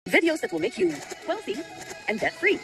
Videos that will make you wealthy and debt-free.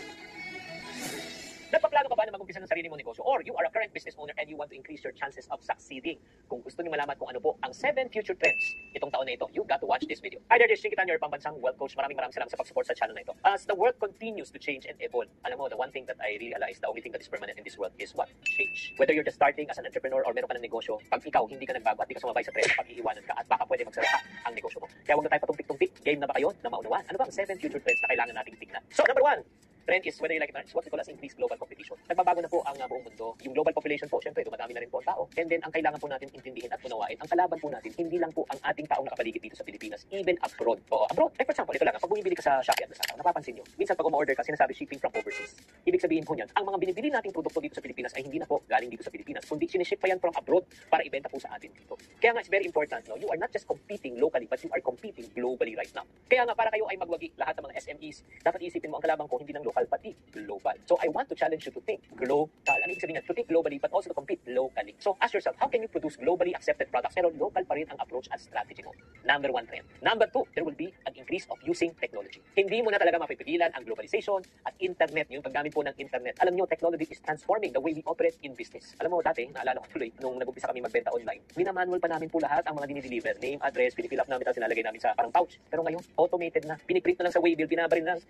Nagpaplano ka ba na mag-umpisa ng sarili mong negosyo? Or you are a current business owner and you want to increase your chances of succeeding? Kung gusto niyo malaman kung ano po ang 7 future trends itong taon na ito, you got to watch this video. Hi there, this is Chikitan, your pambansang wealth coach. Maraming salamat sa pag-support sa channel na ito. As the world continues to change and evolve, alam mo, the one thing that I realize, the only thing that is permanent in this world is what? Change. Whether you're just starting as an entrepreneur or meron ka ng negosyo, pag ikaw hindi ka nagbago at di ka sumabay sa trend, pag-iiwanan ka at baka pwede magsara ang negosyo mo. Kaya huwag na tayo patumpik-tumpik. Game na ba kayo na maunawaan? Ano ba ang 7 future trends na kailangan nating tignan? So, number 1. Trend is, whether you like it or not, is what we call as increased global competition. Nagbabago na po ang buong mundo. Yung global population po, syempre, dumadami na rin po ang tao. And then, ang kailangan po natin intindihin at unawain, ang kalaban po natin, hindi lang po ang ating taong nakapaligid dito sa Pilipinas, even abroad. O, abroad. Like for example, ito lang, pag bumibili ka sa Shopee at Lazada, napapansin nyo, minsan pag umorder ka, sinasabi shipping from overseas. Ibig sabihin po niyan, ang mga binibili nating produkto dito sa Pilipinas ay hindi na po galing dito sa Pilipinas, kundi siniship pa yan from abroad para ibenta po sa atin dito. Kaya nga, it's very important, no? You are not just competing locally, but you are competing globally right now. Kaya nga, para kayo ay magwagi lahat ng mga SMEs, dapat isipin mo ang kalaban ko hindi ng local, pati global. So I want to challenge you to think global. Ano ibig sabihin niya? To think globally but also to compete locally. So ask yourself, how can you produce globally accepted products pero local pa rin ang approach at strategy mo? Number 1 trend. Number 2, there will be an increase of using technology. Hindi mo na talaga mapipigilan ang globalization at internet, yung paggamit po ng internet. Alam niyo, technology is transforming the way we operate in business. Alam mo, dati, naalala ko tuloy, nung nag-umpisa kami magbenta online, minamanual pa namin po lahat ang mga dinideliver. Name, address, pinifill up namin, tapos sinalagay namin sa parang pouch. Pero ngayon, automated na. Piniprint na lang sa waybill, binabarin na lang.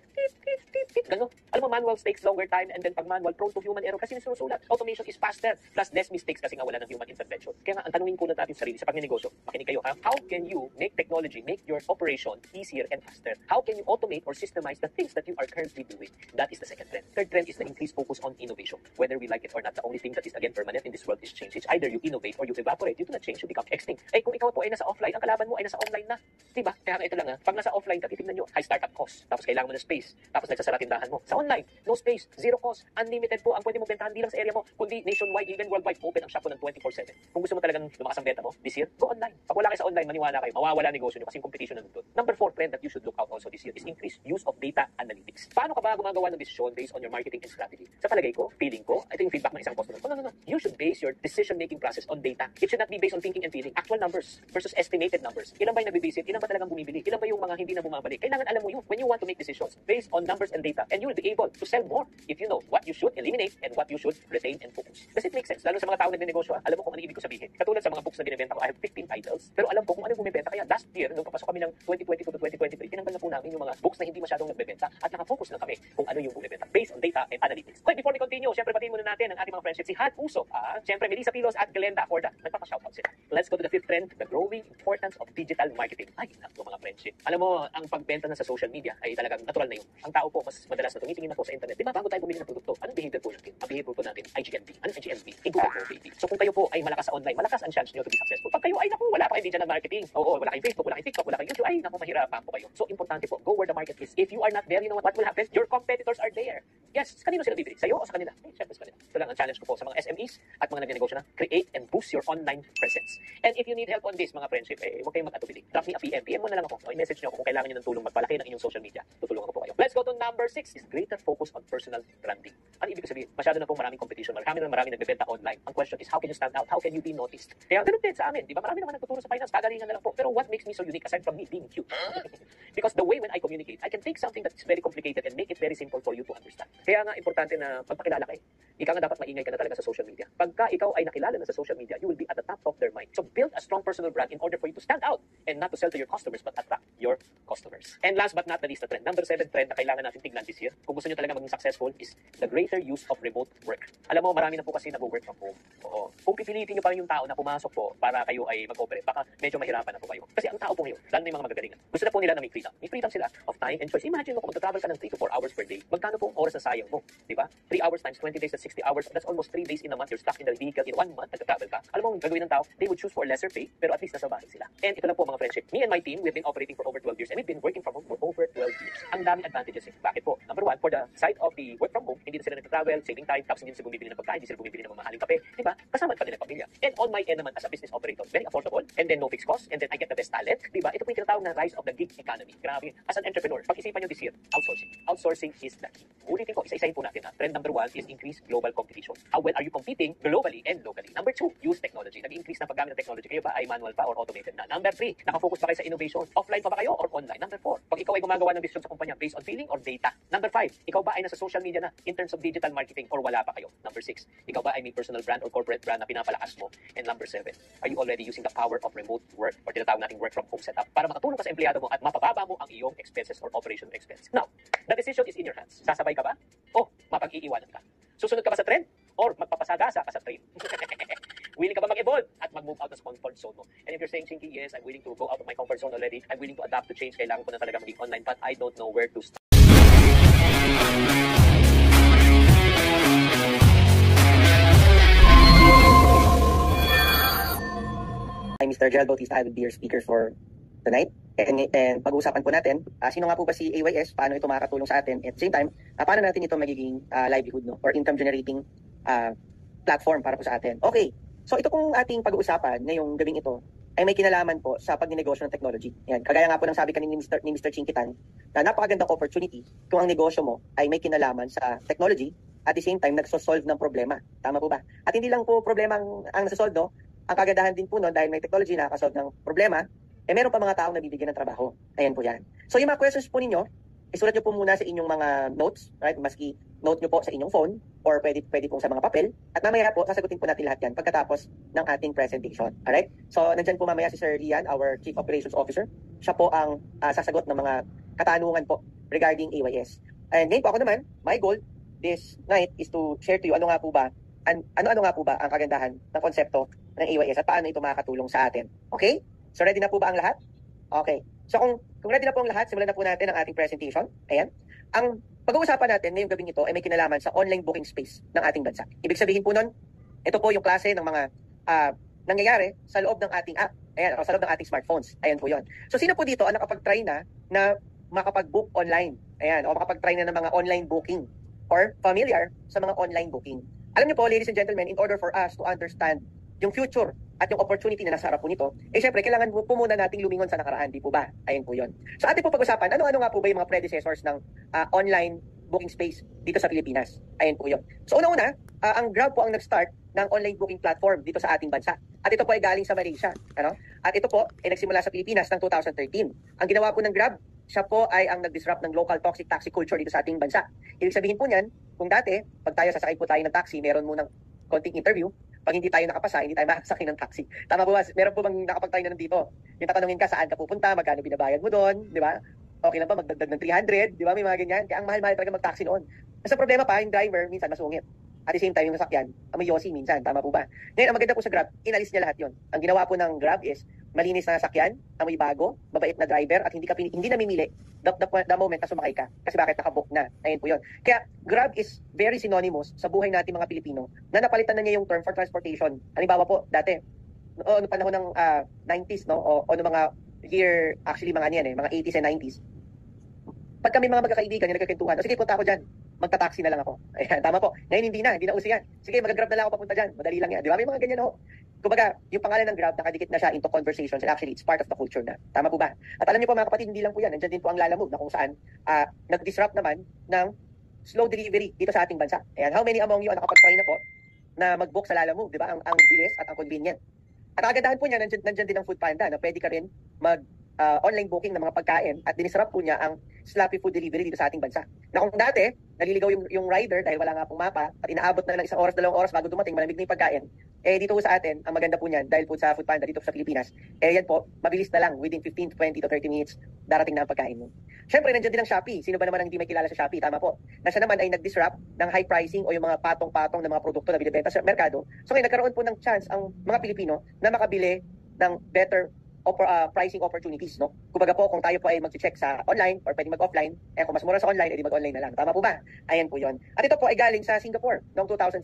Gano'n. Alam mo, manual takes longer time and then pag manual, prone to human error kasi sinusulat. Automation is faster plus less mistakes kasi nga wala ng human intervention. Kaya nga, ang tanungin po natin sa sarili sa pagnenegosyo, makinig kayo ha, how can you make technology, make your operation easier and faster? How can you automate or systemize the things that you are currently doing? That is the second trend. Third trend is the increased focus on innovation. Whether we like it or not, the only thing that is again permanent in this world is change. It's either you innovate or you evaporate. You do not change, you become extinct. Eh kung ikaw po ay nasa offline, ang kalaban mo ay nasa online na. Diba? Kaya nga ito lang ha, pag nasa offline ka, titignan nyo, high startup cost. Tapos kailangan mo ng space. Tapos nagsasara tindahan mo. Sa online, no space, zero cost, unlimited po ang pwede mong bentahan, di lang sa area mo, kundi nationwide, even worldwide, open ang shop mo ng 24/7. Kung gusto mo talagang lumakas ang benta mo this year, go online. Pag wala kayo sa online, maniwala kayo, mawawala negosyo nyo kasi yung competition na nandun. Number 4 trend that you should look out also this year is increased use of data analytics. Paano ka ba gumagawa ng decision based on your marketing and strategy? Sa palagay ko, feeling ko, ito yung feedback ng isang customer. No. You should base your decision-making process on data. It should not be based on thinking and feeling. Actual numbers versus estimated numbers. Ilan ba yung nagbibisit? Ilan ba talagang bumibili? Ilan ba yung mga hindi na bumabalik? Kailangan alam mo yun when you want to make decisions based on numbers and data, and you will be able to sell more if you know what you should eliminate and what you should retain and focus. Does it make sense? Lalo sa mga tao na nagnegosyo, alam mo kung ano ibig ko sabihin. Katulad sa mga books na binibenta ko, I have 15 titles, pero alam ko kung ano bumibenta. Kaya last year, nung papasok kami ng 2022 to 2023, tinanggal na po namin yung mga books na hindi masyadong nagbebenta at nakafocus lang kami kung ano yung bumibenta based on data and analytics. Okay, before we continue, syempre batiin muna natin ang ating mga friendship, si Han Usop, syempre Melissa Pilos at Glenda for the nagpapa-shoutout sila. Let's go to the 5th trend, the growing importance of digital marketing. Ay, naku mga friendship. Alam mo, ang pagbenta na sa social media ay talagang natural na yun. Ang tao po, mas madalas na tumitingin na po sa internet. Diba, bago tayo bumili ng produkto, anong behavior po natin? Ang behavior po natin, IGMV. Anong IGMV? Google mo, baby. So kung kayo po ay malakas sa online, malakas ang chance nyo to be successful. Pag kayo ay naku, wala pa kayo digital marketing. Oo, wala kayong Facebook, wala kayong TikTok, wala kayong YouTube, ay naku, mahirapan po kayo. So importante po, go where the market is. If you are not there, you know what will happen? Your competitors are there. Yes, kanino sila bibili? Sa'yo o sa kanila? Siyempre sa kanila. Ito lang ang challenge ko po sa mga SMEs at mga nagnegosyo na create and boost your online presence. And if you need help on this, mga friendship, huwag kayong mag-atubili. Drop me a PM. PM mo na lang ako. I-message nyo ako kung kailangan nyo ng tulong magpalaki ng inyong social media. Tutulungan ko po kayo. Let's go to number 6 is greater focus on personal branding. Ano ibig sabihin? Masyado na pong maraming competition. Maraming nagbebenta online. Ang question is, how can you stand out? How can you be noticed? Kaya ganun din sa amin. Di ba? Marami naman nagtuturo sa finance. Kagalingan na lang po. Pero what makes me so unique aside from me being cute? Because the way when I communicate, I can take something that's very complicated and make it very simple for you to understand. Kaya nga, importante na pagpakilala kayo. Ikaw nga dapat maingay ka na talaga sa social media. Pagka ikaw ay nakilala na sa social media, you will be at the top of their mind. So build a strong personal brand in order for you to stand out and not to sell to your customers but attract your customers. And last but not the least, the trend. Number 7 trend na kailangan natin tignan this year, kung gusto nyo talaga maging successful, is the greater use of remote work. Alam mo, marami na po kasi nag-work from home. Oo. Kung pipilitin nyo pa rin yung tao na pumasok po para kayo ay mag-operate, baka medyo mahirapan na po kayo. Kasi ang tao po ngayon, lalo na yung mga magagalingan, gusto na po nila na may freedom. May freedom sila of time and choice. Imagine mo kung magta-travel ka ng 3 to 4 hours per day, magkano po ang oras na sayang mo? Diba? 3 hours times 20 days, that's 60 hours. That's almost 3 days in a month. You're stuck in the vehicle in 1 month, nagta-travel ka. Alam mo, gagawin ng tao, they would choose for lesser pay, pero at least nasa bahay sila. And ito lang po mga friendship. Me and my team, we've been operating for over 12 years and we've been working from home for over 12 years. Ang daming advantages eh. Bakit po? Number 1, for the side of the work from home, hindi na sila nagta-travel, saving time, tapos hindi na sila bumibili ng pagkain, hindi sila bumibili ng mamahaling kape, diba? Kasama pa nila pamilya. And on my end naman as a business operator, very affordable, and then no fixed cost, and then I get the best talent, diba? Ito po yung tinatawag na rise of the gig economy. Grabe. As an entrepreneur, pag-isipan nyo this year, outsourcing. Outsourcing is the key. Ulitin ko, isa-isahin po natin ha. Trend number 1 is increased global global competition. How well are you competing globally and locally? Number 2, use technology. Nag-increase na paggamit ng technology. Kayo ba ay manual pa or automated na? Number 3, nakafocus ba kayo sa innovation? Offline pa ba kayo or online? Number 4, pag ikaw ay gumagawa ng decision sa kumpanya based on feeling or data? Number 5, ikaw ba ay nasa social media na in terms of digital marketing or wala pa kayo? Number 6, ikaw ba ay may personal brand or corporate brand na pinapalakas mo? And number 7, are you already using the power of remote work or tinatawag nating work from home setup para makatulong ka sa empleyado mo at mapababa mo ang iyong expenses or operational expense? Now, the decision is in your hands. Sasabay ka ba? O mapag-iiwanan ka? Susunod ka ba sa trend? Or magpapasagasa ka sa trend? Willing ka ba mag-evolve at mag-move out ng comfort zone mo? And if you're saying, Chinky, yes, I'm willing to go out of my comfort zone already, I'm willing to adapt to change, kailangan ko na talaga maging online, but I don't know where to start. I'm Mr. Gerald Bautista. I will be your speaker for tonight. And pag-uusapan po natin, sino nga po ba si AYS, paano ito makakatulong sa atin, at the same time, paano natin ito magiging livelihood, no? Or income generating platform para po sa atin. Okay, so ito pong ating pag-uusapan ngayong gabing ito ay may kinalaman po sa pagninegosyo ng technology. Yan. Kagaya nga po ng sabi kanina ni Mr. Chinkitan, na napakagandang opportunity kung ang negosyo mo ay may kinalaman sa technology at the same time nagsosolve ng problema. Tama po ba? At hindi lang po problema ang nasosolve, no? Ang kagandahan din po nun, dahil may technology na nakasolve ng problema, meron pa mga taong nabibigyan ng trabaho. Ayan po yan. So yung mga questions po ninyo, isulat nyo po muna sa inyong mga notes, right? Maski note nyo po sa inyong phone, or pwede po sa mga papel. At mamaya po, sasagutin po natin lahat yan pagkatapos ng ating presentation. Alright? So nandyan po mamaya si Sir Rian, our Chief Operations Officer. Siya po ang sasagot ng mga katanungan po regarding AYS. And ngayon po ako naman, my goal this night is to share to you ano nga po ba ang kagandahan ng konsepto ng AYS at paano ito makakatulong sa atin. Okay? So ready na po ba ang lahat? Okay. So kung ready na po ang lahat, simulan na po natin ang ating presentation. Ayan. Ang pag-uusapan natin ngayong gabing ito ay may kinalaman sa online booking space ng ating bansa. Ibig sabihin po nun, ito po yung klase ng mga nangyayari sa loob ng ating app. Ayan, o sa loob ng ating smartphones. Ayan po yun. So sino po dito ang nakapag-try na makapag-book online? Ayan, o makapag-try na ng mga online booking or familiar sa mga online booking? Alam niyo po, ladies and gentlemen, in order for us to understand yung future at yung opportunity na nasa harap po nito, syempre, kailangan po muna nating lumingon sa nakaraan, di po ba? Ayun po yun. So, atin po pag-usapan, ano-ano nga po ba yung mga predecessors ng online booking space dito sa Pilipinas? Ayun po yun. So, una-una, ang Grab po ang nag-start ng online booking platform dito sa ating bansa. At ito po ay galing sa Malaysia. Ano? At ito po ay nagsimula sa Pilipinas ng 2013. Ang ginawa po ng Grab, siya po ay ang nag-disrupt ng local toxic taxi culture dito sa ating bansa. Ibig sabihin po niyan, kung dati, pag tayo sasakay po tayo ng taxi, meron munang konting interview. Pag hindi tayo nakapasa, hindi tayo makasakay ng taxi. Tama po ba? Meron po bang nakapag-tayo na nandito? Yung tatanungin ka, saan ka pupunta, magkano binabayad mo doon, di ba? Okay lang ba magdagdag ng 300, di ba? May mga ganyan. Kaya ang mahal-mahal talaga mag-taxi noon. Kasi problema pa, yung driver, minsan masungit. At the same time, yung sasakyan, amoy yosi minsan. Tama po ba? Ngayon, ang maganda po sa Grab, inalis niya lahat yon. Ang ginawa po ng Grab is, malinis na sasakyan, amoy bago, mabait na driver, at hindi namimili the moment na sumakay ka. Kasi bakit nakabook na? Ayun po yun. Kaya Grab is very synonymous sa buhay natin mga Pilipino na napalitan na niya yung term for transportation. Halimbawa po, dati, noong panahon ng 90s, no? O noong mga year, actually mga ano yan mga 80s and 90s. Pag kami mga magkakaibigan, yung nagkakentuhan, sige, punta ako dyan. Magta-taxi na lang ako. Ayan, tama po. Ngayon hindi na uso yan. Sige, mag-Grab na lang ako papunta dyan. Madali lang yan. Di ba? May mga ganyan ho. Kumbaga, yung pangalan ng Grab, nakadikit na siya into conversations and actually it's part of the culture na. Tama po ba? At alam niyo po mga kapatid, hindi lang po yan. Nandiyan din po ang Lalamove na kung saan nag-disrupt naman ng slow delivery dito sa ating bansa. Ayan, how many among you ang nakapag-try na po na mag-book sa Lalamove? Di ba? Ang bilis at ang convenient. At kagandahan po niya, nandiyan din ang Food Panda na pwede ka rin online booking ng mga pagkain at dinisrupt po niya ang sloppy food delivery dito sa ating bansa. Na kung dati, naliligaw yung rider dahil wala nga pong mapa at inaabot na lang 1 oras, 2 oras bago dumating, malamig na yung pagkain. Dito po sa atin, ang maganda po niyan, dahil po sa Food Panda dito sa Pilipinas, yan po, mabilis na lang, within 15 to 20 to 30 minutes, darating na ang pagkain mo. Siyempre, nandiyan din ang Shopee. Sino ba naman ang hindi may kilala sa Shopee? Tama po. Na siya naman ay nag-disrupt ng high pricing o yung mga patong-patong na mga produkto na binibenta sa merkado. So ngayon, nagkaroon po ng chance ang mga Pilipino na makabili ng better pricing opportunities, no? Kumbaga po, kung tayo po ay mag-check sa online or pwedeng mag-offline, kung mas mura sa online, edi mag-online na lang. Tama po ba? Ayan po yon. At ito po ay galing sa Singapore noong 2015.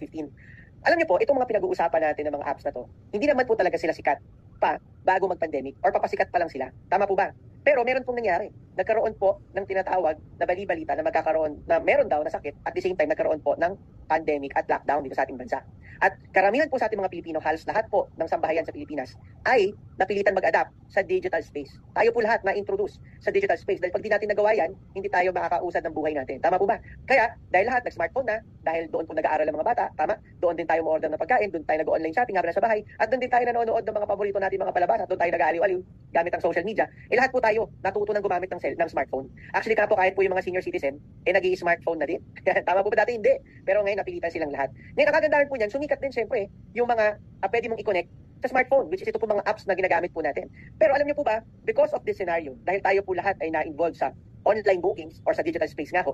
Alam niyo po, itong mga pinag-uusapan natin ng mga apps na to, hindi naman po talaga sila sikat pa bago mag-pandemic or papasikat pa lang sila. Tama po ba? Pero meron pong nangyari. Nagkaroon po ng tinatawag na bali-balita na magkakaroon na meron daw na sakit at the same time nagkaroon po ng pandemic at lockdown dito sa ating bansa. At karamihan po sa ating mga Pilipino, halos lahat po ng sambahayan sa Pilipinas ay napilitan mag-adapt sa digital space. Tayo po lahat na-introduce sa digital space dahil pag di natin nagawa yan, hindi tayo makakausad ng buhay natin. Tama po ba? Kaya dahil lahat nag-smartphone na, dahil doon po nag-aaral ang mga bata, tama? Doon din tayo mo-order ng pagkain, doon tayo nag-online shopping habang sa bahay, at doon din tayo nanonood ng mga paborito natin mga palabas, at doon tayo nag-aaliw-aliw gamit ang social media. Lahat po tayo natuto ng gumamit ng smartphone. Actually ka po kahit po yung mga senior citizen, nag-i-smartphone na din. Tama po ba dati? Hindi. Pero ngayon napilitan silang lahat. Ngayon, ang kagandahan po niyan, sumikat din syempre yung mga pwede mong i-connect sa smartphone, which is ito po mga apps na ginagamit po natin. Pero alam niyo po ba, because of this scenario, dahil tayo po lahat ay na-involved sa online bookings or sa digital space nga ho,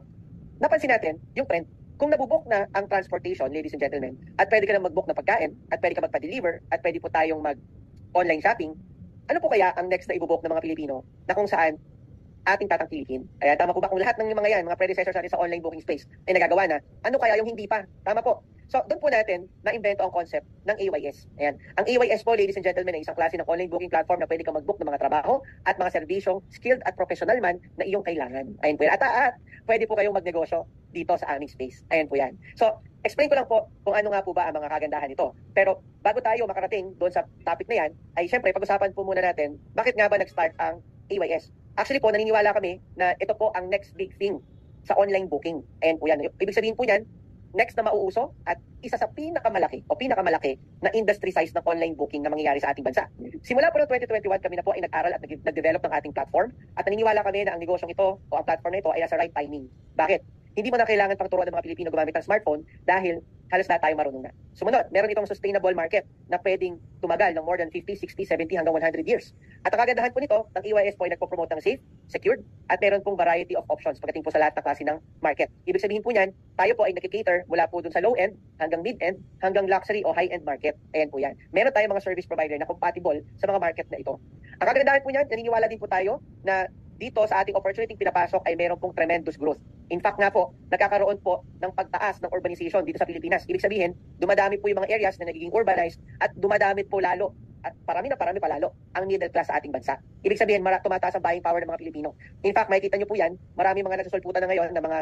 napansin natin yung trend, kung nabubook na ang transportation, ladies and gentlemen, at pwede ka na mag-book na pagkain, at pwede ka magpa-deliver, at pwede po tayong mag-online shopping, ano po kaya ang next na ibubook ng mga Pilipino na kung saan ating tatangkilikin? Ayan, tama po ba? Kung lahat ng mga yan, mga predecessors natin sa online booking space ay nagagawa na, ano kaya yung hindi pa? Tama po. So, doon po natin na-invento ang concept ng AYS. Ayan. Ang AYS po, ladies and gentlemen, ay isang klase ng online booking platform na pwede kang mag-book ng mga trabaho at mga serbisyong skilled at professional man na iyong kailangan. Ayan po yan. At pwede po kayong magnegosyo dito sa aming space. Ayan po yan. So, explain ko lang po kung ano nga po ba ang mga kagandahan nito. Pero bago tayo makarating doon sa topic na yan, ay syempre, pag-usapan po muna natin, bakit nga ba nag-start ang AYS? Actually po, naniniwala kami na ito po ang next big thing sa online booking. Ayan po yan. Ibig sabihin po yan, next na mauuso at isa sa pinakamalaki na industry size ng online booking na mangyayari sa ating bansa. Simula po noong 2021, kami na po ay nag-aral at nag-develop ng ating platform at naniniwala kami na ang negosyong ito o ang platform na ito ay nasa right timing. Bakit? Hindi mo na kailangan pang turuan ng mga Pilipino gumamit ng smartphone dahil halos lahat tayo marunong na. Sumunod, meron itong sustainable market na pwedeng tumagal ng more than 50, 60, 70 hanggang 100 years. At ang kagandahan po nito, ang EYS po ay nagpo-promote ng safe, secured, at meron pong variety of options pagdating po sa lahat ng klase ng market. Ibig sabihin po niyan, tayo po ay nakikater mula po dun sa low-end hanggang mid-end hanggang luxury o high-end market. Ayan po yan. Meron tayong mga service provider na compatible sa mga market na ito. Ang kagandahan po niyan, naniniwala din po tayo na dito sa ating opportunity pinapasok ay meron pong tremendous growth. In fact nga po, nagkakaroon po ng pagtaas ng urbanization dito sa Pilipinas. Ibig sabihin, dumadami po yung mga areas na nagiging urbanized at dumadami po lalo at parami pa lalo ang middle class sa ating bansa. Ibig sabihin, tumataas ang buying power ng mga Pilipino. In fact, makikita nyo po yan, marami mga nagsusulputan na ngayon ng mga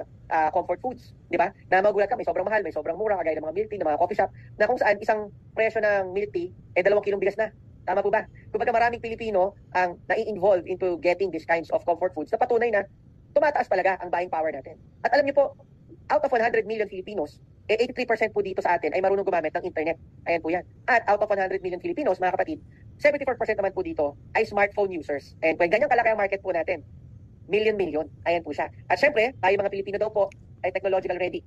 comfort foods, di ba? Na magulat ka, may sobrang mahal, may sobrang mura, kagaya ng mga milk tea, ng mga coffee shop, na kung saan isang presyo ng milk tea, 2 kilong bigas na. Tama po ba? Kumbaga maraming Pilipino ang nai-involve into getting these kinds of comfort foods na patunay na tumataas talaga ang buying power natin. At alam niyo po, out of 100 million Filipinos, 83% po dito sa atin ay marunong gumamit ng internet. Ayan po yan. At out of 100 million Filipinos, mga kapatid, 74% naman po dito ay smartphone users. And kung ganyan kalaki ang market po natin, million. Ayan po siya. At syempre, tayo mga Pilipino daw po ay technological ready.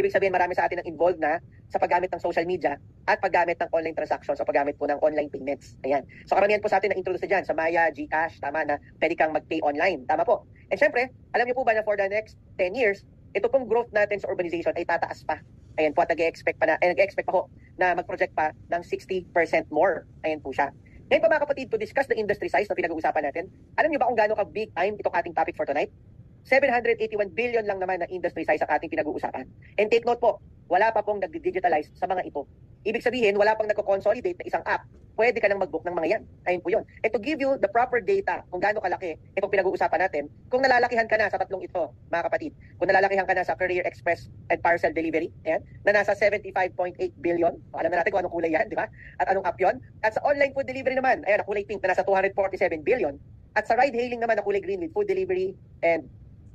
Ibig sabihin, marami sa atin ang involved na sa paggamit ng social media at paggamit ng online transactions o paggamit po ng online payments. Ayan. So karamihan po sa atin na introduce na dyan sa Maya, GCash, tama na pwede kang mag-pay online. Tama po. And syempre, alam niyo po ba na for the next 10 years, ito pong growth natin sa urbanization ay tataas pa. Ayan po at nag-expect pa ho na mag-project pa ng 60% more. Ayan po siya. Ngayon pa mga kapatid, to discuss the industry size na pinag-uusapan natin, alam niyo ba kung gaano ka big time itong ating topic for tonight? 781 billion lang naman na industry size ang ating pinag-uusapan. And take note po, wala pa pong nag-digitalize sa mga ito. Ibig sabihin, wala pang nagko-consolidate na isang app. Pwede ka nang mag-book ng mga yan. Ayun po yun. And to give you the proper data kung gaano kalaki itong pinag-uusapan natin, kung nalalakihan ka na sa tatlong ito, mga kapatid, kung nalalakihan ka na sa Career Express and Parcel Delivery, ayan, na nasa 75.8 billion. O, alam na natin kung anong kulay yan, di ba? At anong app yun? At sa online food delivery naman, ayan, ang kulay pink na nasa 247 billion. At sa ride-hailing naman, ang kulay green with food delivery and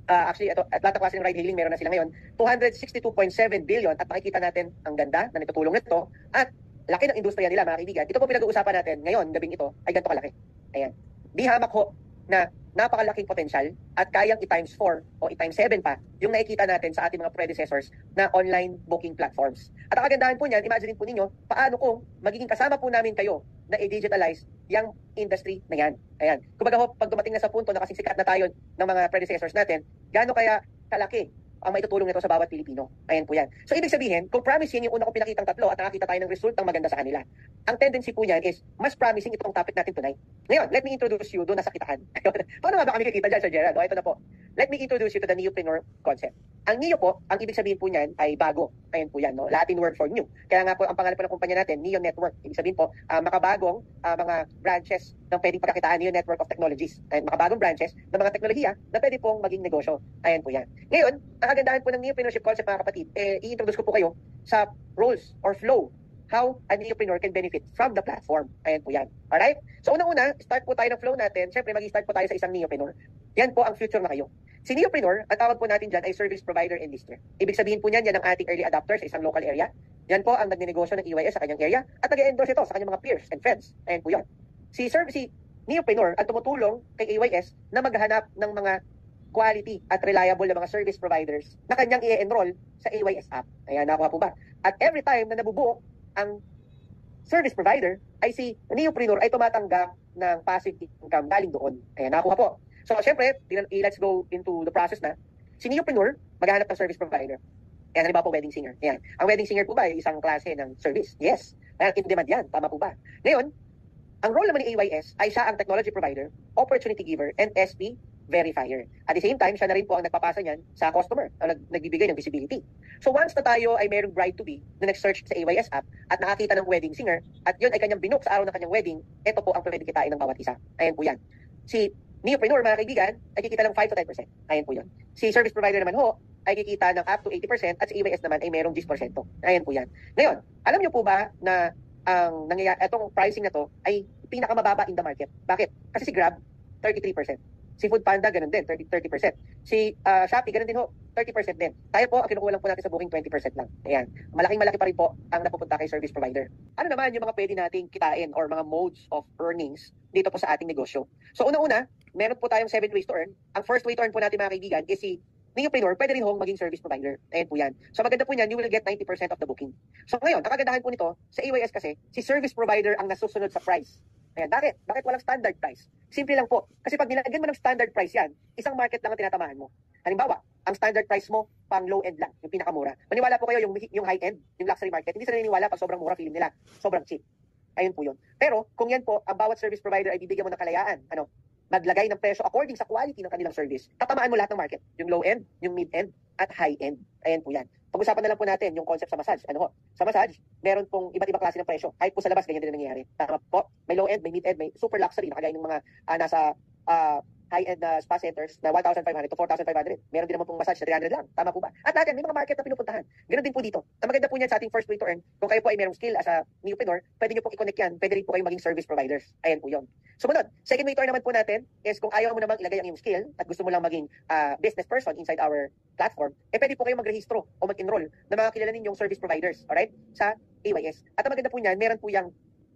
actually, ito, at lahat ng klase ng ride-hailing meron na sila ngayon, 262.7 billion at makikita natin ang ganda na nitutulong nito at laki ng industriya nila, mga kaibigan. Ito po pinag-uusapan natin ngayon, gabing ito, ay ganito kalaki. Ayan. Di hamak ho na napakalaking potensyal at kayang i-times 4 o i-times 7 pa yung nakikita natin sa ating mga predecessors na online booking platforms. At ang kagandahan po niyan, imagine po ninyo, paano kung magiging kasama po namin kayo na i-digitalize yung industry na yan. Ayan. Kumbaga ho, pag dumating na sa punto na kasing sikat na tayo ng mga predecessors natin, gaano kaya kalaki ang maitutulong nito sa bawat Pilipino. Ayan po yan. So, ibig sabihin, kung promising yung una kong pinakitang tatlo at nakakita tayo ng resultang maganda sa kanila, ang tendency po yan is, mas promising itong topic natin tonight. Ngayon, let me introduce you doon na sa kitahan. Paano nga ba kami kikita dyan, Sir Gerald? O, ito na po. Let me introduce you to the neopreneur concept. Ang neo po, ang ibig sabihin po niyan ay bago. Ayan po yan, no? Latin word for new. Kaya nga po, ang pangalan po ng kumpanya natin, Neo Network. Ibig sabihin po, makabagong mga branches ng pwedeng pagkakitaan, Neo Network of Technologies. Ayan, makabagong branches ng mga teknolohiya na pwede pong maging negosyo. Ayan po yan. Ngayon, ang kagandahan po ng neopreneurship concept, mga kapatid, i-introduce ko po kayo sa roles or flow how a neopreneur can benefit from the platform. Ayan po yan. Alright? So unang-una, start po tayo ng flow natin. Siyempre, mag-start po tayo sa isang neopreneur. Yan po ang future na kayo. Si neopreneur, ang tawag po natin dyan ay service provider and lister. Ibig sabihin po niyan, yan ang ating early adopter sa isang local area. Yan po ang nagnenegosyo ng EYS sa kanyang area at nag-endorse ito sa kanyang mga peers and friends. Ayan po yan. Si neopreneur ang tumutulong kay EYS na maghanap ng mga quality at reliable na mga service providers na kanyang i-enroll sa EYS app. Ayan, nakuha po ba? At every time na nabubuo ang service provider, ay si neopreneur ay tumatanggap ng passive income galing doon. Ayan, nakuha po. So, syempre, let's go into the process na. Si neopreneur, maghahanap ng service provider. Ayan, halimbawa po, wedding singer. Ayan. Ang wedding singer po ba ay isang klase ng service? Yes. Ayan, in demand yan. Tama po ba? Ngayon, ang role naman ni AYS ay siya ang technology provider, opportunity giver, and SP verifier. At the same time, siya na rin po ang nagpapasa niyan sa customer, ang nagbibigay ng visibility. So once na tayo ay mayroong bride-to-be na nag-search sa AYS app at nakakita ng wedding singer at yun ay kanyang binook sa araw ng kanyang wedding, ito po ang pwede kitain ng bawat isa. Ayan po yan. Si neopreneur, mga kaibigan, ay kikita ng 5 to 10%. Ayan po yun. Si service provider naman ho, ay kikita ng up to 80% at si AYS naman ay mayroong 10%. Ayan po yan. Ngayon, alam niyo po ba na ang nangyayari, itong pricing na to ay pinakamababa in the market. Bakit? Kasi si Grab, 33%. Si Foodpanda, ganun din, 30%. Si Shopee, ganun din ho, 30% din. Tayo po, ang kinukuha lang po natin sa booking, 20% lang. Ayan. Malaking-malaki pa rin po ang napupunta kay service provider. Ano naman yung mga pwede nating kitain or mga modes of earnings dito po sa ating negosyo? So, una-una, meron po tayong 7 ways to earn. Ang first way to earn po natin, mga kaibigan, is si neopreneur, pwede rin hong maging service provider. Ayan po yan. So, maganda po yan, you will get 90% of the booking. So, ngayon, ang kagandahan po nito, sa AYS kasi, si service provider ang nasusunod sa price. Ayan, bakit? Bakit walang standard price? Simple lang po. Kasi pag nilagyan mo ng standard price yan, isang market lang ang tinatamahan mo. Halimbawa, ang standard price mo, pang low end lang, yung pinakamura. Maniwala po kayo yung high end, yung luxury market, hindi sila naniniwala pag sobrang mura, feeling nila, sobrang cheap. Ayun po yun. Pero, kung yan po, ang bawat service provider ay bibigyan mo ng kalayaan, maglagay ng presyo according sa quality ng kanilang service, tatamaan mo lahat ng market. Yung low end, yung mid end, at high end. Ayan po yan. Pag-usapan na lang po natin yung concept sa massage. Sa massage, meron pong iba't ibang klase ng presyo. Kahit po sa labas, ganyan din nangyayari. Tama po. May low end, may mid end, may super luxury. Nakagaya ng mga nasa high-end na spa centers na 1,500 to 4,500. Meron din naman pong massage na 300 lang. Tama po ba? At natin, may mga market na pinupuntahan. Ganun din po dito. Ang maganda po niyan sa ating first way to earn, kung kayo po ay merong skill as a neopreneur, pwede nyo pong i-connect yan. Pwede rin po kayo maging service providers. Ayan po yun. Sumunod, second way to earn naman po natin is kung ayaw mo namang ilagay ang iyong skill at gusto mo lang maging business person inside our platform, pwede po kayo magrehistro o mag-enroll ng mga kilala ninyong service providers, alright? Sa AYS. At ang maganda po niyan, meron po yung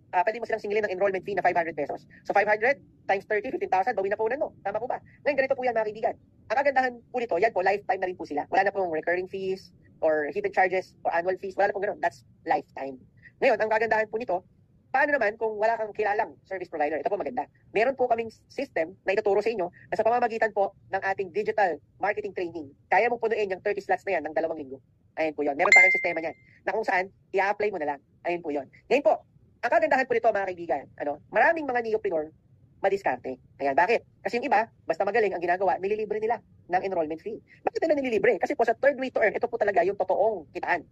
pwede mo silang singilin ng enrollment fee na 500 pesos. So 500 times 30, 15,000, bawin na po unan mo. Tama po ba? Ngayon, ganito po yan, mga kaibigan. Ang kagandahan po nito, yan po, lifetime na rin po sila. Wala na pong recurring fees or hidden charges or annual fees. Wala na pong ganun. That's lifetime. Ngayon, ang kagandahan po nito, paano naman kung wala kang kilalang service provider? Ito po maganda. Meron po kaming system na ituturo sa inyo na sa pamamagitan po ng ating digital marketing training, kaya mo punuin yung 30 slots na yan ng 2 linggo. Ayun po yun. Meron tayong sistema niyan na kung saan i-apply mo na lang. Ayun po yun. Ngayon po, ang kagandahan po nito, mga kaibigan, maraming mga neopreneur madiskarte. Ayan, bakit? Kasi yung iba, basta magaling ang ginagawa, nililibre nila ng enrollment fee. Bakit nila nililibre? Kasi po sa third way to earn, ito po talaga yung totoong kitaan.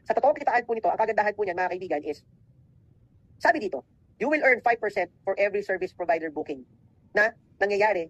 Sa totoong kitaan po nito, ang kagandahan po niyan, mga kaibigan, is, sabi dito, you will earn 5% for every service provider booking na nangyayari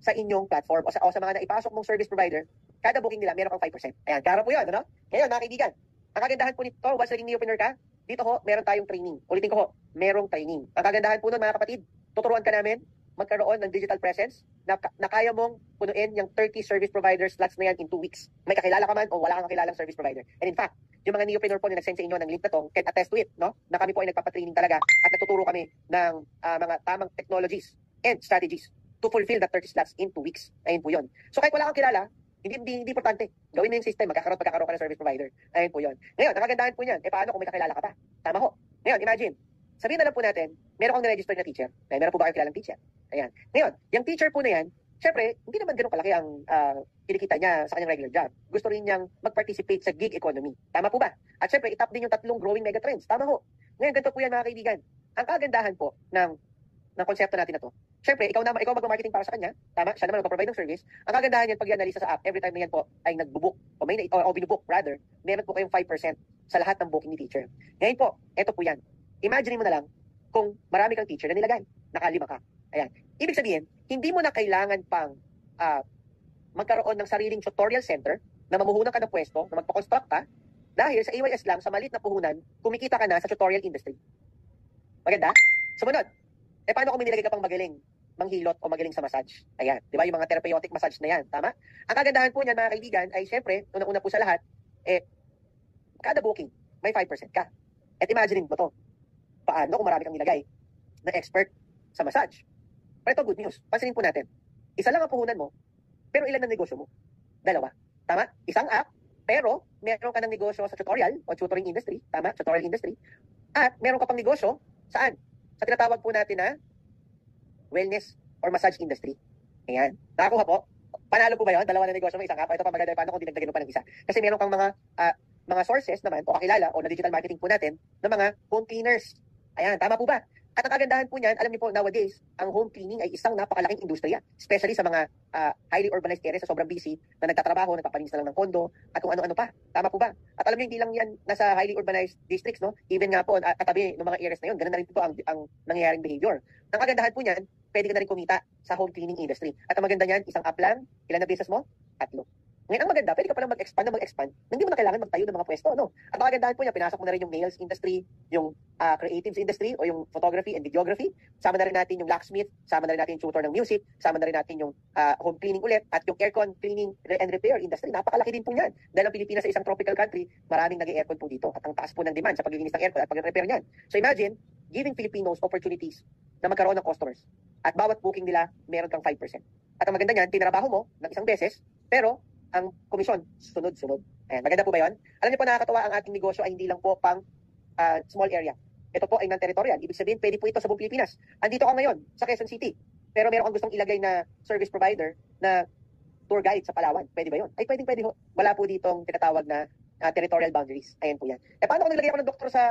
sa inyong platform o sa mga naipasok mong service provider, kada booking nila, meron kang 5%. Ayan, karo po yun, Ngayon, mga kaibigan, ang kagandahan po nito, once naging neopreneur ka, dito ho, meron tayong training. Ulitin ko ho, merong training. Ang kagandahan po nun, mga kapatid, tuturuan ka namin magkaroon ng digital presence na kaya mong punuin yung 30 service provider slots na yan in 2 weeks. May kakilala ka man o wala kang kakilalang service provider. And in fact, yung mga neopreneur po na nag-send sa inyo ng link na to can attest to it, na kami po ay nagpapatraining talaga at nagtuturo kami ng mga tamang technologies and strategies to fulfill that 30 slots in 2 weeks. Ayun po yun. So kahit wala kang kilala, hindi importante. Gawin mo yung system, magkakaroon ka ng service provider. Ayun po yun. Ngayon, nakagandahan po niyan, paano kung may kakilala ka pa? Tama ho. Ngayon, imagine, sabihin na lang po natin, meron kang na-register na teacher. Meron po ba kayong kilalang teacher? Ayan. Ngayon, yung teacher po na yan, syempre, hindi naman ganun kalaki ang kinikita niya sa kanyang regular job. Gusto rin niyang mag-participate sa gig economy. Tama po ba? At syempre, itap din yung 3 growing megatrends. Tama ho. Ngayon, ganito po yan, mga kaibigan. Ang kagandahan po ng konsepto natin na to. Siyempre, ikaw mag-marketing para sa kanya. Tama, siya naman magpo-provide ng service. Ang kagandahan yan, pag yan-analisa sa app, every time na yan po ay nagbo-book o binubook rather, meron po kayong 5% sa lahat ng booking ni teacher. Ngayon po, eto po yan. Imagine mo na lang kung marami kang teacher na nilagay. Nakalima ka. Ayan. Ibig sabihin, hindi mo na kailangan pang magkaroon ng sariling tutorial center na mamuhunan ka ng pwesto, na magpa-construct ka, Dahil sa AYS lang, sa maliit na puhunan, kumikita ka na sa tutorial industry. Maganda? Sumunod. Paano kung may nilagay ka pang magaling? Manghilot o magaling sa massage? Ayan. Di ba? Yung mga therapeutic massage na yan. Tama? Ang kagandahan po niyan, mga kaibigan, ay syempre, unang-una po sa lahat, kada booking, may 5% ka. At imagine mo to. Paano kung marami kang nilagay na expert sa massage? Pero ito, good news. Pansinin po natin. Isa lang ang puhunan mo, pero ilan ang negosyo mo? Dalawa. Tama? Isang app, pero meron ka ng negosyo sa tutorial o tutoring industry. Tama? Tutorial industry. At meron ka pang negosyo, saan? Sa tinatawag po natin na wellness or massage industry. Ayan. Nakakuha po? Panalo po ba yun? Dalawa na negosyo mo, isang app. Ito pa maganda. Paano kung dinagdagan mo pa ng isa? Kasi meron kang mga sources naman o kakilala o na digital marketing po natin ng mga home cleaners. Ayan, tama po ba? At ang kagandahan po niyan, alam niyo po, nowadays, ang home cleaning ay isang napakalaking industriya. Especially sa mga highly urbanized areas sa sobrang busy na nagtatrabaho, nagpapalinis na lang ng kondo, at kung ano-ano pa. Tama po ba? At alam niyo, hindi lang yan nasa highly urbanized districts, no? Even nga po, katabi ng mga areas na yun, ganun na rin po ang nangyayaring behavior. Ang kagandahan po niyan, pwede ka na rin kumita sa home cleaning industry. At ang maganda niyan, isang app lang, ilan na business mo? 3. Ngayon, ang maganda, pwede ka palang mag-expand, hindi mo na kailangan magtayo ng mga pwesto, no? At ang kagandahan po niya, pinasok mo na rin yung nails industry, yung creatives industry, o yung photography and videography. Sama na rin natin yung locksmith, sama na rin natin yung tutor ng music, sama na rin natin yung home cleaning ulit, at yung aircon cleaning and repair industry. Napakalaki din po niyan. Dahil ang Pilipinas sa isang tropical country, maraming nag-aircon po dito. At ang taas po ng demand sa paglilinis ng aircon at pag-repair niyan. So imagine, giving Filipinos opportunities na magkaroon ng customers. At bawat booking nila, meron kang 5%. At ang maganda niyan, tinrabaho mo ng isang beses, pero ang komisyon, sunod-sunod. Ayan, maganda po ba yun? Alam niyo po, nakakatawa, ang ating negosyo ay hindi lang po pang small area. Ito po ay non-territorial. Ibig sabihin, pwede po ito sa buong Pilipinas. Andito ka ngayon, sa Quezon City, pero meron kang gustong ilagay na service provider na tour guide sa Palawan. Pwede ba yun? Ay, pwede. Wala po ditong tinatawag na territorial boundaries. Ayan po yan. Paano kung nilagay ako ng doktor sa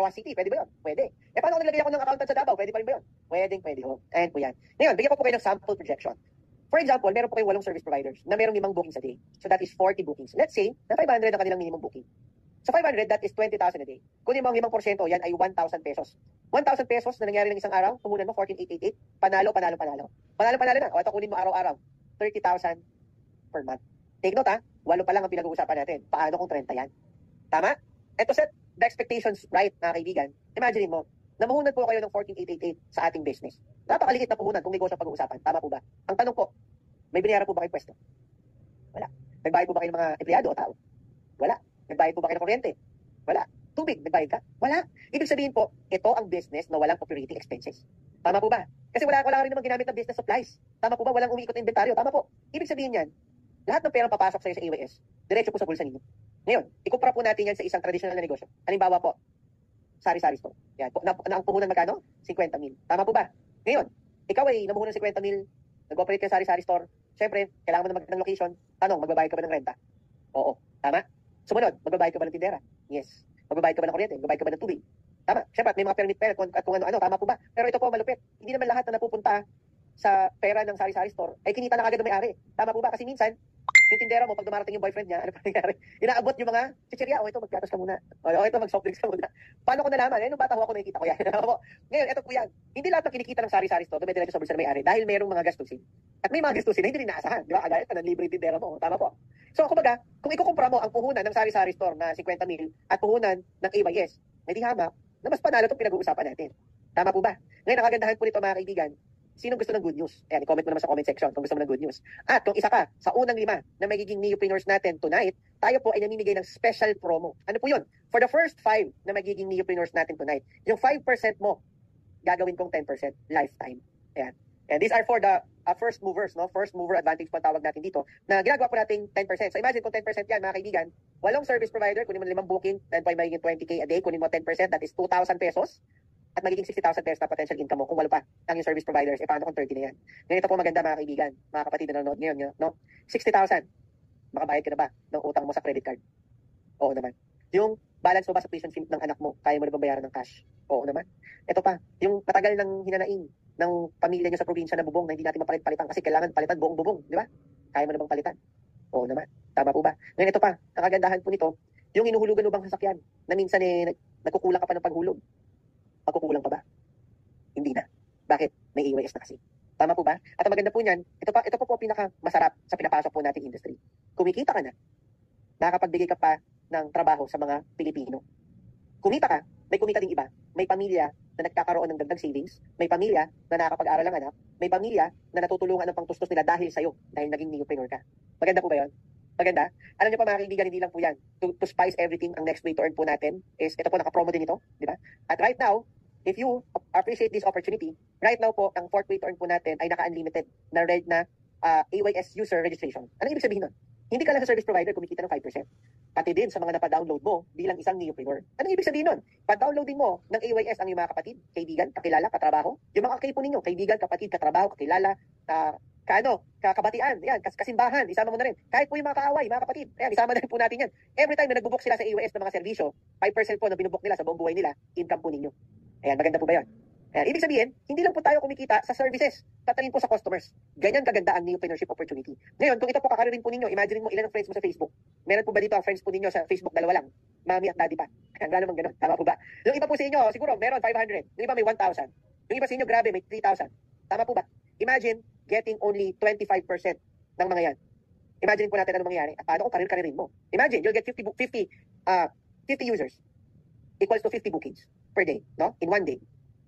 Roa City? Pwede ba yun? Pwede. Paano kung nilagay ako ng accountant sa Davao? Pwede pa rin ba yun? Pwede ho. Ayan po yan. Ngayon, bigyan ko po kayo ng sample projection. For example, meron po kayong 8 service providers na merong 5 bookings a day. So that is 40 bookings. Let's say, na 500 ang kanilang minimum booking. Sa 500, that is 20,000 a day. Kunin mo ang 5%, yan ay 1,000 pesos. 1,000 pesos na nangyari ng isang araw, puhunan mo 14,888, panalo na. O ito, kunin mo araw-araw, 30,000 per month. Take note 8 pa lang ang pinag-uusapan natin. Paano kung 30 yan? Tama? Ito, set the expectations right, mga kaibigan. Imagine mo, namahunan po kayo ng 14,888 sa ating business. Napakaliit na puhunan kung negosyo pag-uusapan. Tama po ba? Ang tanong po, may binayaran po ba kayo pwesto? Wala. Nagbayad po ba kayo ng mga empleyado o tao? Wala. Nagbayad po ba kayo ng kuryente? Wala. Tubig, nagbayad ka? Wala. Ibig sabihin po, ito ang business na walang operating expenses. Tama po ba? Kasi wala rin naman ginamit na business supplies. Tama po ba? Walang umiikot na inventaryo. Tama po. Ibig sabihin yan, lahat ng perang papasok sa'yo sa AYS, diretso po sa bulsa ninyo. Ngayon, ikumpara po natin yan sa isang traditional na negosyo. Halimbawa po, sari-sari store. Yan. Ang puhunan magkano? 50,000. Tama po ba? Ngayon, ikaw ay namuhunan ng 50,000, nag-operate ka sa sari-sari store, syempre, kailangan mo na ng location. Tanong, magbabayad ka ba ng renta? Oo. Tama? Sumunod, magbabayad ka ba ng tindera? Yes. Magbabayad ka ba ng kuryente? Magbabayad ka ba ng tubig? Tama. Syempre, may mga permit at kung ano-ano. Tama po ba? Pero ito po, malupit. Hindi naman lahat na napupunta sa pera ng sari-sari store ay kinita na agad ng may-ari. Tama po ba? Kasi minsan, yung tindera mo, pag dumarating yung boyfriend niya, ano pa nangyari? Inaabot yung mga chichirya. O ito, magpiatos ka muna. O ito, mag-soft drinks ka muna. Paano ko nalaman? Nung bata ko nakikita ko yan. Ngayon, ito po yan. Hindi lahat ng kinikita ng sari-sari store, dumidiretso sa bulsa ng may-ari dahil merong mga gastusin. At may mga gastusin na hindi rin naasahan. Di ba? Kagaya ka ng libre tindera mo. Tama po. So, kumbaga, kung ikukumpara mo ang puhunan ng sari-sari store na 50,000 at puhunan ng AYS, may di hamak na mas panalo itong pinag-uusapan natin. Tama po ba? Ngayon, ang kagandahan po nito, mga kaibigan, sino gusto ng good news? Ayan, i-comment mo naman sa comment section kung gusto mo ng good news. At kung isa ka sa unang 5 na magiging neopreneurs natin tonight, tayo po ay namimigay ng special promo. Ano po yun? For the first 5 na magiging neopreneurs natin tonight, yung 5% mo, gagawin kong 10% lifetime. Ayan. And these are for the first movers, no? First mover advantage po ang tawag natin dito, na ginagawa po natin 10%. So imagine kung 10% yan, mga kaibigan, 8 service provider, kunin mo 5 booking, then po ay magiging 20K a day, kunin mo 10%, that is 2,000 pesos. At magiging 60,000 pesos na potential income mo kung 8 pa ang yung service providers. Paano kung 30 na yan? Ngayon, ito po maganda, mga kaibigan, mga kapatid na nanonood ngayon, no? 60,000, makabayad ka na ba ng utang mo sa credit card? Oo naman. Yung balance mo ba sa tuition fee ng anak mo, kaya mo na bang bayaran ng cash? Oo naman. Ito pa, yung matagal ng hinanaing ng pamilya nyo sa probinsya na bubong na hindi natin mapalit-palitan kasi kailangan palitan buong bubong, di ba? Kaya mo na bang palitan? Oo naman. Tama po ba? Ngayon, ito pa, ang kagandahan po nito, yung inuhulugan mo bang sasakyan na minsan nagkukulang ka pa ng paghulog. Magkukulang pa ba? Hindi na. Bakit? May AYS na kasi. Tama po ba? At ang maganda po niyan, ito po pinaka masarap sa pinapasok po nating industry. Kumikita ka na, nakakapagbigay ka pa ng trabaho sa mga Pilipino. Kumita ka, may kumita ding iba. May pamilya na nagkakaroon ng dagdag savings, may pamilya na nakakapag-aral ng anak, may pamilya na natutulungan ng pangtustos nila dahil sa'yo, dahil naging newpreneur ka. Maganda po ba yun? Maganda? Alam niyo pa mga kaibigan, hindi lang po yan. To spice everything, ang next way to earn po natin is, ito po, nakapromo din ito, di ba? At right now, if you appreciate this opportunity, right now po, ang fourth way to earn po natin ay naka-unlimited na AYS user registration. Ano ibig sabihin nun? Hindi ka lang sa service provider kumikita ng 5%. Pati din sa mga napadownload mo bilang isang newpreneur. Ano ibig sabihin nun? Pag-downloading mo ng AYS ang iyong mga kapatid, kaibigan, kakilala, katrabaho, yung mga kakay po ninyo, kaibigan, kapatid, katrabaho, kakilala, kakabatian, yan, kasimbahan, isama mo na rin. Kahit po yung mga kaaway, mga kapatid, ayan, isama na rin po natin yan. Every time na nagbubuk sila sa AYS ng mga serbisyo, 5% po na binubuk nila sa buong buhay nila, income po ninyo. Ayan, maganda po ba yan? Ayan, ibig sabihin, hindi lang po tayo kumikita sa services, tatalin po sa customers. Ganyan kaganda ang newpreneurship opportunity. Ngayon, kung ito po kakaririn po ninyo, imagine mo ilan ang friends mo sa Facebook. Meron po ba dito ang friends po ninyo sa Facebook, dalawa lang? Mami at daddy pa. Ayan, gano'n naman gano'n. Tama po ba? Yung iba po sa inyo, siguro meron 500. Yung iba may 1,000. Yung iba sa inyo, grabe, may 3,000. Tama po ba? Imagine getting only 25% ng mga yan. Imagine po natin ano mangyayari. At paano kung karir-karirin mo? Imagine, you'll get 50 users equals to 50 bookings per day, no? In one day.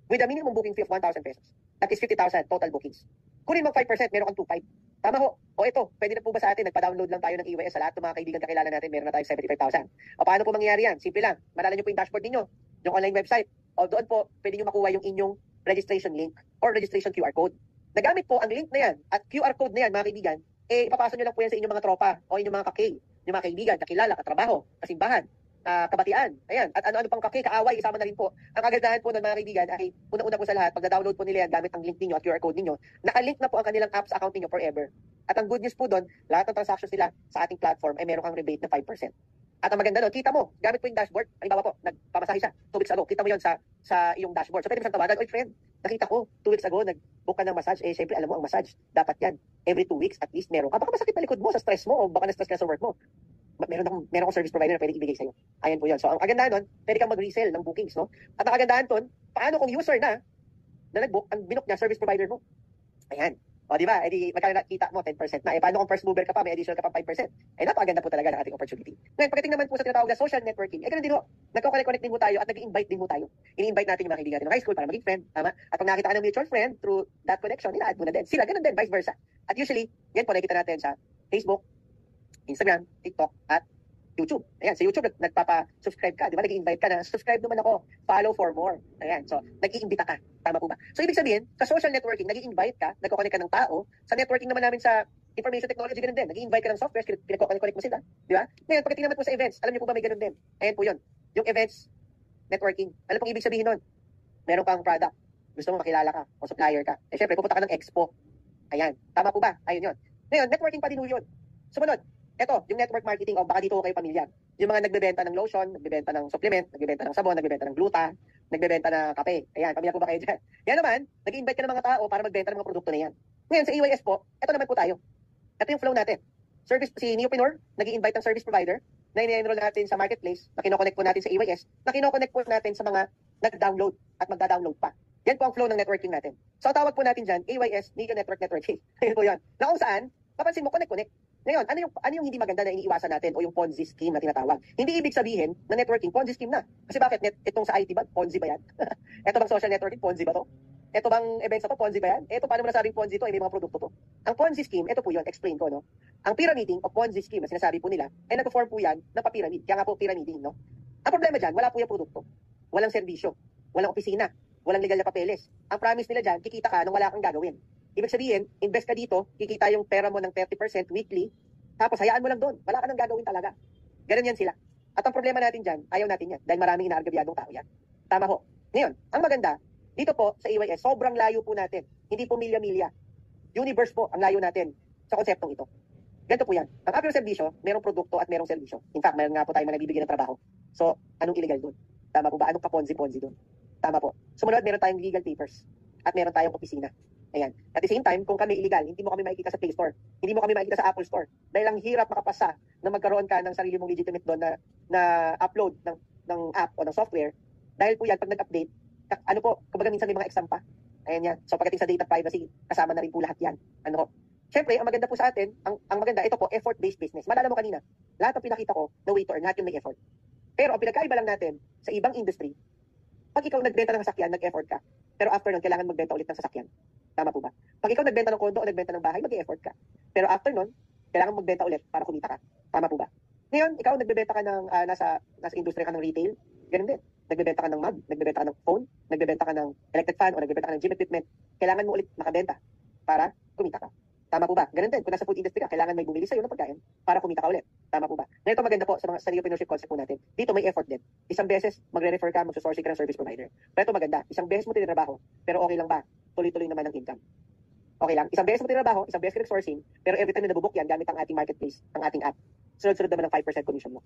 With a minimum booking fee of 1,000 pesos. That is 50,000 total bookings. Kunin mo 5%, meron kang 2,500. Tama ho. O ito, pwede na po ba sa atin, nagpa-download lang tayo ng AYS sa lahat ng mga kaibigan kakilala natin, meron na tayo 75,000. O paano po mangyayari yan? Simple lang. Malala nyo po yung dashboard ninyo, yung online website. O doon po, pwede nyo makuha yung inyong registration link or registration QR code. Nagamit po ang link na yan at QR code na yan, mga kaibigan, ipapasa nyo lang po yan sa inyong mga tropa o inyong mga kakay, yung mga kaibigan, kakilala, katrabaho, kasimbahan, kabatian. Ayan. At ano-ano pang kaaway, isama na rin po. Ang kagandahan po ng mga kaibigan ay una-una po sa lahat, pag na-download po nila yan gamit ang link ninyo at QR code ninyo, nakalink na po ang kanilang apps account ninyo forever. At ang good news po doon, lahat ng transactions nila sa ating platform ay meron kang rebate na 5%. At ang maganda doon, kita mo, gamit po yung dashboard. Halimbawa po, nagpamasahe siya 2 weeks ago. Kita mo yon sa iyong dashboard. So pwede mo siyang tawagan, oy friend, nakita ko 2 weeks ago, nag-book ka ng massage. Syempre, alam mo, ang massage, dapat yan. Every 2 weeks, at least meron ka. Baka masakit na likod mo sa stress mo o baka na-stress ka sa work mo. Meron akong service provider na pwede ibigay sa'yo. Ayan po yun. So, ang kagandahan nun, pwede kang mag-resell ng bookings, no? At ang kagandahan nun, paano kung user na nag-book, ang binook niya, service provider mo? Ayan. O, di ba? E di, magkano nakita mo, 10% na. Paano kung first mover ka pa, may additional ka pa 5%? Napakaganda po talaga ng ating opportunity. Ngayon, pagdating naman po sa tinatawag na social networking, ganun din ho. Nagko-connect din mo tayo at nag-invite din mo tayo. Ini-invite natin yung mga kaibigan natin ng high school para maging friend, tama? At pag nakita ka ng mutual friend through that connection, ina-add mo na din. Sila, ganun din, vice versa. At usually, yan po, nakikita natin sa Facebook, Instagram, TikTok, at YouTube. Ayan, sa YouTube, nagpapa-subscribe ka. Di ba? Nag-i-invite ka na, subscribe naman ako. Follow for more. Ayan, so, nag-i-imbita ka. Tama po ba? So, ibig sabihin, sa social networking, nag-i-invite ka, nagko-connect ka ng tao. Sa networking naman namin sa information technology, ganun din. Nag-i-invite ka ng software, pinag-connect mo sila. Di ba? Ngayon, pagdating naman po sa events, alam niyo po ba may ganun din? Ayan po yun. Yung events, networking. Alam pong ibig sabihin nun? Meron kang product. Gusto mo makilala ka o supplier ka. Syempre, pupunta ka ng expo. Ayan. Tama po ba? Ayun yun. Ngayon, networking pa din yun. Sumunod. Ito, yung network marketing, o baka dito kayo pamilyar. Yung mga nagbebenta ng lotion, nagbebenta ng supplement, nagbebenta ng sabon, nagbebenta ng gluta, nagbebenta ng kape. Ayan, pamilyar po ba kayo dyan? Yan naman, nag-invite ka ng mga tao para magbenta ng mga produkto na yan. Ngayon, sa EYS po, ito naman po tayo. Ito yung flow natin. Service, si Newpreneur, nag-invite ng service provider, na ini-enroll natin sa marketplace, na kinoconnect po natin sa EYS, na kinoconnect po natin sa mga nag-download at magda-download pa. Yan po ang flow ng networking natin. So, tawag po natin dyan, AYS, Media Network Networking. Ayun po yan. Na kung saan, papansin mo, connect. Ngayon, ano yung hindi maganda na iniiwasan natin o yung Ponzi scheme na tinatawag? Hindi ibig sabihin na networking, Ponzi scheme na. Kasi bakit? Itong sa IT ba? Ponzi ba yan? Ito bang social networking? Ponzi ba to? Ito bang events na to? Ponzi ba yan? Ito, paano mo nasabing Ponzi to? May mga produkto to. Ang Ponzi scheme, ito po yun, explain ko, no? Ang pyramiding o Ponzi scheme na sinasabi po nila, ay nag-form po yan ng pa-pyramid. Kaya nga po pyramiding, no? Ang problema dyan, wala po yung produkto. Walang serbisyo. Walang opisina. Walang legal na papeles. Ang promise nila dyan, kikita ka nung wala kang gagawin. Ibig sabihin, invest ka dito, kikita yung pera mo ng 30% weekly, tapos hayaan mo lang doon. Wala ka nang gagawin talaga. Ganun yan sila. At ang problema natin dyan, ayaw natin yan. Dahil maraming inaargabyadong tao yan. Tama ho. Ngayon, ang maganda, dito po sa EYS, sobrang layo po natin. Hindi po milya-milya. Universe po ang layo natin sa konseptong ito. Ganito po yan. Ang aking serbisyo, merong produkto at merong serbisyo. In fact, meron nga po tayo mga nagbibigay ng trabaho. So, anong illegal doon? Tama po ba? Anong ka-ponzi-ponzi doon? Tama po. Sumunod, meron tayong legal papers. At meron tayong opisina. Ayan. At the same time, kung kami illegal, hindi mo kami makikita sa Play Store. Hindi mo kami makikita sa Apple Store. Dahil ang hirap makapasa na magkaroon ka ng sarili mong legitimate doon na upload ng app o ng software. Dahil po yan, pag nag-update, ano po, kumbaga minsan may mga exam pa. Ayan yan. So pagdating sa data privacy, kasama na rin po lahat yan. Ano ho? Siyempre, ang maganda po sa atin, ang maganda, ito po, effort-based business. Malala mo kanina, Lahat ng pinakita ko na way to earn, lahat yung may effort. Pero ang pinagkaiba lang natin sa ibang industry, pag ikaw nagbenta ng sasakyan, nag-effort ka. Pero after nun, kailangan magbenta ulit ng sasakyan. Tama po ba? Pag ikaw nagbenta ng kondo o nagbenta ng bahay, mag-effort ka. Pero after nun, kailangan magbenta ulit para kumita ka. Tama po ba? Ngayon, ikaw nagbebenta ka ng nasa industry ka ng retail, ganun din. Nagbebenta ka ng mug, nagbebenta ka ng phone, nagbebenta ka ng electric fan o nagbebenta ka ng gym equipment. Kailangan mo ulit makabenta para kumita ka. Tama po ba? Ganun din. Kung nasa food industry ka, kailangan may bumili sa'yo ng pagkain para kumita ka ulit. Tama po ba? Ganito maganda po sa mga entrepreneurship concept po natin. Dito may effort din. Isang beses, magre-refer ka, magsusourcing ka ng service provider. Pero ito maganda. Isang beses mo tinitrabaho, pero okay lang ba? Tuloy-tuloy naman ang income. Okay lang. Isang beses mo tinitrabaho, isang beses ka nag-sourcing, pero every time na nabubook yan gamit ang ating marketplace, ang ating app, sunod-sunod naman ng 5% commission mo.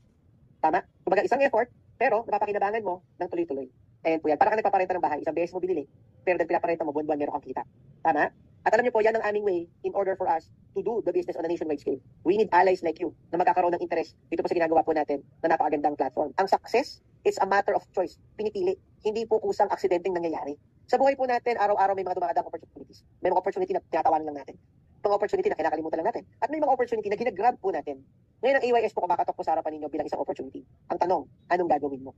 Tama? Kumbaga isang effort, pero napapakinabangan mo ng tuloy-tuloy. Ayan po yan. Para ka nagpaparenta ng bahay, isang beses mo binili, pero dahil pinaparenta mo, buwan-buwan meron kang kita. Tama? At alam niyo po, yan ang aming way in order for us to do the business on a nationwide scale. We need allies like you na magkakaroon ng interest dito po sa ginagawa po natin na napakagandang platform. Ang success, it's a matter of choice. Pinipili. Hindi po kusang aksidenteng nangyayari. Sa buhay po natin, araw-araw may mga dumadang opportunities. May mga opportunity na tinatawanan lang natin. Mga opportunity na kinakalimutan lang natin. At may mga opportunity na ginagrab po natin. Ngayon ang AYS po kumakatok po sa harapan ninyo bilang isang opportunity. Ang tanong, anong gagawin mo?